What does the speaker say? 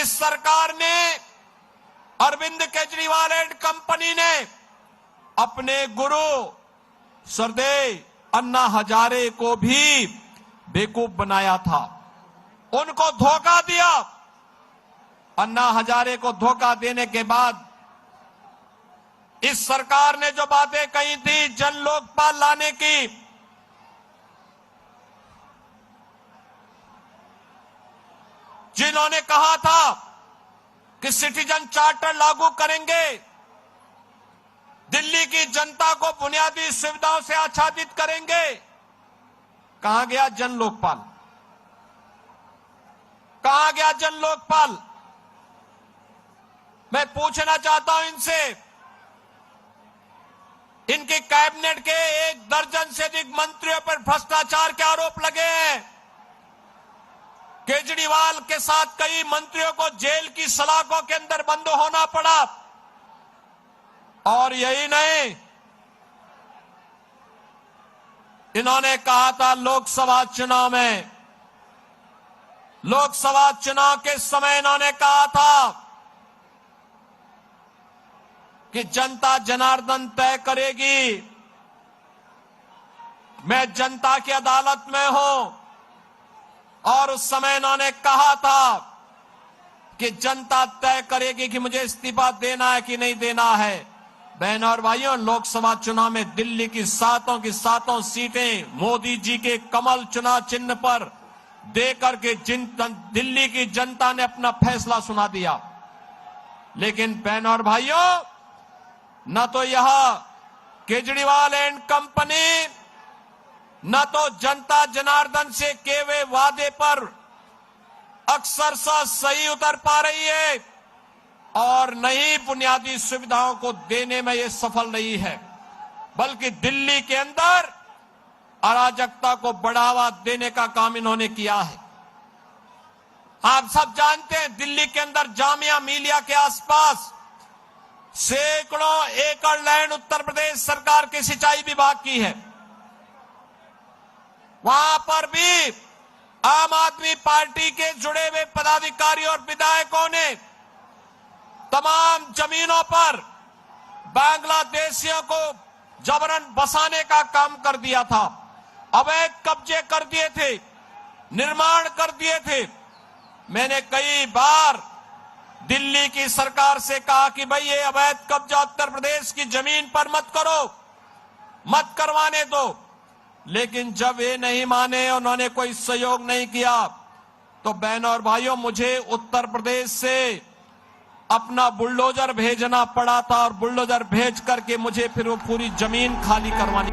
इस सरकार ने, अरविंद केजरीवाल एंड कंपनी ने अपने गुरु स्वर्गीय अन्ना हजारे को भी बेवकूफ बनाया था, उनको धोखा दिया। अन्ना हजारे को धोखा देने के बाद इस सरकार ने जो बातें कही थी जन लोकपाल लाने की, जिन्होंने कहा था कि सिटीजन चार्टर लागू करेंगे, दिल्ली की जनता को बुनियादी सुविधाओं से आच्छादित करेंगे, कहां गया जन लोकपाल? कहां गया जन लोकपाल? मैं पूछना चाहता हूं इनसे, इनकी कैबिनेट के 1 दर्जन से अधिक मंत्रियों पर भ्रष्टाचार के आरोप लगे हैं। केजरीवाल के साथ कई मंत्रियों को जेल की सलाखों के अंदर बंद होना पड़ा। और यही नहीं, इन्होंने कहा था लोकसभा चुनाव के समय इन्होंने कहा था कि जनता जनार्दन तय करेगी, मैं जनता की अदालत में हूं। और उस समय इन्होंने कहा था कि जनता तय करेगी कि मुझे इस्तीफा देना है कि नहीं देना है। बहनों और भाइयों, लोकसभा चुनाव में दिल्ली की सातों सीटें मोदी जी के कमल चुनाव चिन्ह पर देकर के दिल्ली की जनता ने अपना फैसला सुना दिया। लेकिन बहनों और भाइयों, न तो यह केजरीवाल एंड कंपनी, न तो जनता जनार्दन से किए हुए वादे पर अक्सरशः सही उतर पा रही है और न ही बुनियादी सुविधाओं को देने में ये सफल रही है, बल्कि दिल्ली के अंदर अराजकता को बढ़ावा देने का काम इन्होंने किया है। आप सब जानते हैं, दिल्ली के अंदर जामिया मिलिया के आसपास सैकड़ों एकड़ लैंड उत्तर प्रदेश सरकार के सिंचाई विभाग की है। वहां पर भी आम आदमी पार्टी के जुड़े हुए पदाधिकारियों और विधायकों ने तमाम जमीनों पर बांग्लादेशियों को जबरन बसाने का काम कर दिया था, अवैध कब्जे कर दिए थे, निर्माण कर दिए थे। मैंने कई बार दिल्ली की सरकार से कहा कि भाई ये अवैध कब्जा उत्तर प्रदेश की जमीन पर मत करो, मत करवाने दो। लेकिन जब ये नहीं माने, उन्होंने कोई सहयोग नहीं किया, तो बहनों और भाइयों, मुझे उत्तर प्रदेश से अपना बुलडोजर भेजना पड़ा था और बुलडोजर भेज करके मुझे फिर वो पूरी जमीन खाली करवानी